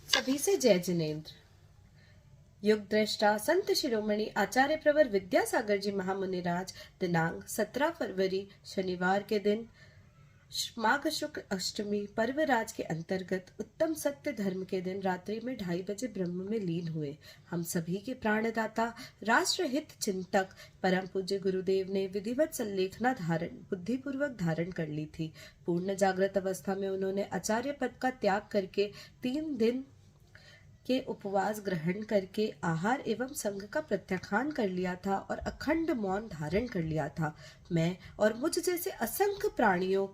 सभी से जय जिनेन्द्र। युग दृष्टा संत शिरोमणि आचार्य प्रवर विद्यासागर जी महामुनि राज दिनांक 17 फरवरी शनिवार के दिन माघ शुक्ल अष्टमी पर्वराज के अंतर्गत उत्तम सत्य धर्म के दिन रात्रि में 2:30 बजे ब्रह्म में लीन हुए। हम सभी के प्राणदाता राष्ट्र हित चिंतक परम पूज्य गुरुदेव ने विधिवत संलेखना बुद्धिपूर्वक धारण कर ली थी। पूर्ण जागृत अवस्था में उन्होंने आचार्य पद का त्याग करके 3 दिन के उपवास ग्रहण करके आहार एवं संघ का प्रत्याख्यान कर लिया था और अखंड मौन धारण कर लिया था। मैं और मुझ जैसे असंख्य प्राणियों,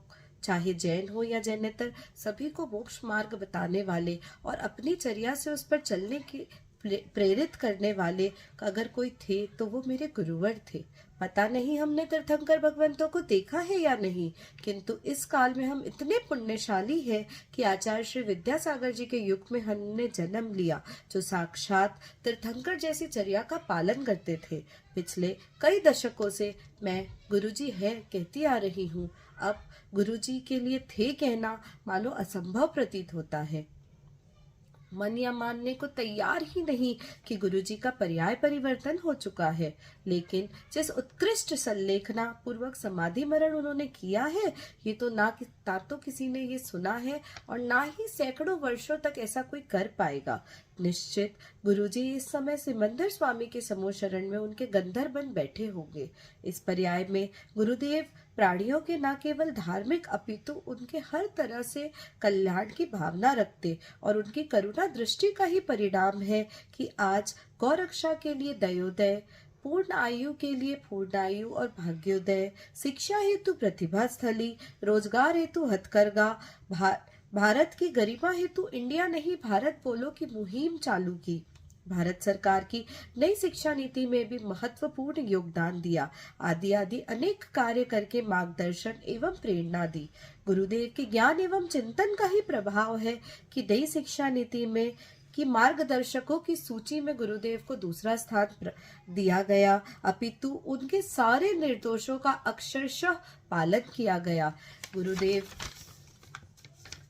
चाहे जैन हो या जैनेतर, सभी को मोक्ष मार्ग बताने वाले और अपनी चर्या से उस पर चलने की प्रेरित करने वाले अगर कोई थे तो वो मेरे गुरुवर थे। पता नहीं हमने तीर्थंकर भगवंतों को देखा है या नहीं, किंतु इस काल में हम इतने पुण्यशाली हैं कि आचार्य श्री विद्यासागर जी के युग में हमने जन्म लिया, जो साक्षात तीर्थंकर जैसी चर्या का पालन करते थे। पिछले कई दशकों से मैं गुरुजी है कहती आ रही हूँ। अब गुरुजी के लिए थे कहना मानो असंभव प्रतीत होता है। मन या मानने को तैयार ही नहीं कि गुरुजी का पर्याय परिवर्तन हो चुका है, लेकिन जिस उत्कृष्ट संलेखना पूर्वक समाधि मरण उन्होंने किया है, ये तो ना तो किसी ने ये सुना है और ना ही सैकड़ों वर्षों तक ऐसा कोई कर पाएगा। निश्चित गुरुजी इस समय सिमंदर स्वामी के समूह शरण में उनके गंधर बन बैठे होंगे। इस पर्याय में गुरुदेव प्राणियों के न केवल धार्मिक अपितु उनके हर तरह से कल्याण की भावना रखते और उनकी करुणा दृष्टि का ही परिणाम है कि आज गौरक्षा के लिए दयोदय, पूर्ण आयु के लिए पूर्णायु और भाग्योदय, शिक्षा हेतु प्रतिभा स्थली, रोजगार हेतु हथकरघा, भारत की गरिमा हेतु इंडिया नहीं भारत बोलो की मुहिम चालू की। भारत सरकार की नई शिक्षा नीति में भी महत्वपूर्ण योगदान दिया। आदि आदि अनेक कार्य करके मार्गदर्शन एवं प्रेरणा दी। गुरुदेव के ज्ञान एवं चिंतन का ही प्रभाव है कि नई शिक्षा नीति में कि मार्गदर्शकों की सूची में गुरुदेव को दूसरा स्थान दिया गया, अपितु उनके सारे निर्देशों का अक्षरशः पालन किया गया।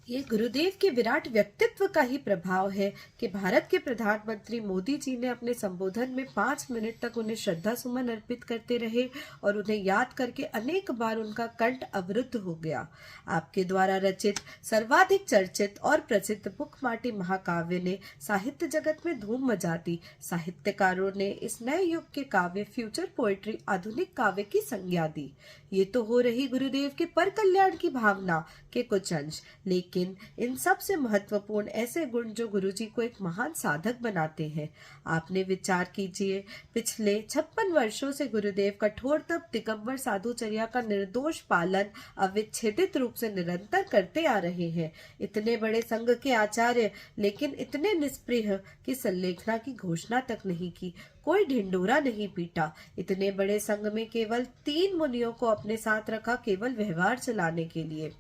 ये गुरुदेव के विराट व्यक्तित्व का ही प्रभाव है कि भारत के प्रधानमंत्री मोदी जी ने अपने संबोधन में 5 मिनट तक उन्हें श्रद्धा सुमन अर्पित करते रहे और उन्हें याद करके अनेक बार उनका कंठ अवरुद्ध हो गया। आपके द्वारा रचित सर्वाधिक चर्चित और प्रसिद्ध बुकमाटी महाकाव्य ने साहित्य जगत में धूम मचा दी। साहित्यकारों ने इस नए युग के काव्य फ्यूचर पोएट्री आधुनिक काव्य की संज्ञा दी। ये तो हो रही गुरुदेव के पर कल्याण की भावना के कुछ अंश, लेकिन इन सब से महत्वपूर्ण ऐसे गुण जो गुरुजी को एक महान साधक बनाते हैं। आपने विचार कीजिए, पिछले 56 वर्षों से गुरुदेव कठोर तप दिगंबर साधुचर्या का निर्दोष पालन अविच्छेदित रूप से निरंतर करते आ रहे हैं। इतने बड़े संघ के आचार्य, लेकिन इतने निष्प्रिय कि संलेखना की घोषणा तक नहीं की, कोई ढिंडोरा नहीं पीटा। इतने बड़े संघ में केवल 3 मुनियों को अपने साथ रखा, केवल व्यवहार चलाने के लिए।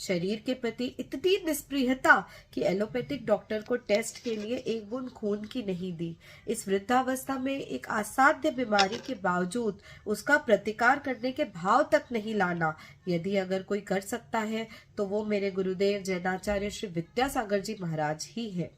शरीर के प्रति इतनी निष्प्रियता कि एलोपैथिक डॉक्टर को टेस्ट के लिए 1 बूंद खून की नहीं दी। इस वृद्धावस्था में एक असाध्य बीमारी के बावजूद उसका प्रतिकार करने के भाव तक नहीं लाना, यदि अगर कोई कर सकता है तो वो मेरे गुरुदेव जैनाचार्य श्री विद्यासागर जी महाराज ही है।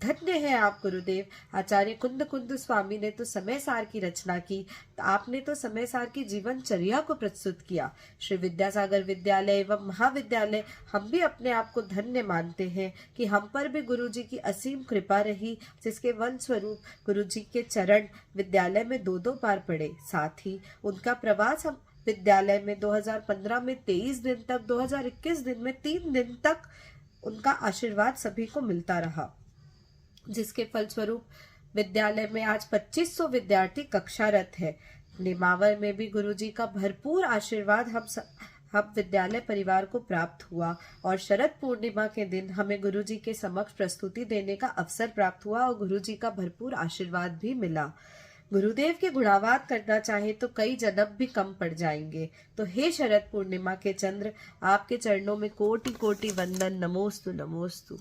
धन्य है आप गुरुदेव। आचार्य कुंद कुंद स्वामी ने तो समय सार की रचना की, तो आपने तो समय सार की जीवनचर्या को प्रस्तुत किया। श्री विद्यासागर विद्यालय एवं महाविद्यालय हम भी अपने आप को धन्य मानते हैं कि हम पर भी गुरुजी की असीम कृपा रही, जिसके वन स्वरूप गुरुजी के चरण विद्यालय में 2-2 बार पड़े। साथ ही उनका प्रवास हम विद्यालय में 2015 में 23 दिन तक, 2021 दिन में 3 दिन तक उनका आशीर्वाद सभी को मिलता रहा, जिसके फलस्वरूप विद्यालय में आज 2500 विद्यार्थी कक्षारत है। नेमावर में भी गुरुजी का भरपूर आशीर्वाद हम विद्यालय परिवार को प्राप्त हुआ और शरद पूर्णिमा के दिन हमें गुरुजी के समक्ष प्रस्तुति देने का अवसर प्राप्त हुआ और गुरुजी का भरपूर आशीर्वाद भी मिला। गुरुदेव के गुणावाद करना चाहे तो कई जन्म भी कम पड़ जाएंगे। तो हे शरद पूर्णिमा के चंद्र, आपके चरणों में कोटि कोटि वंदन। नमोस्तु नमोस्तु।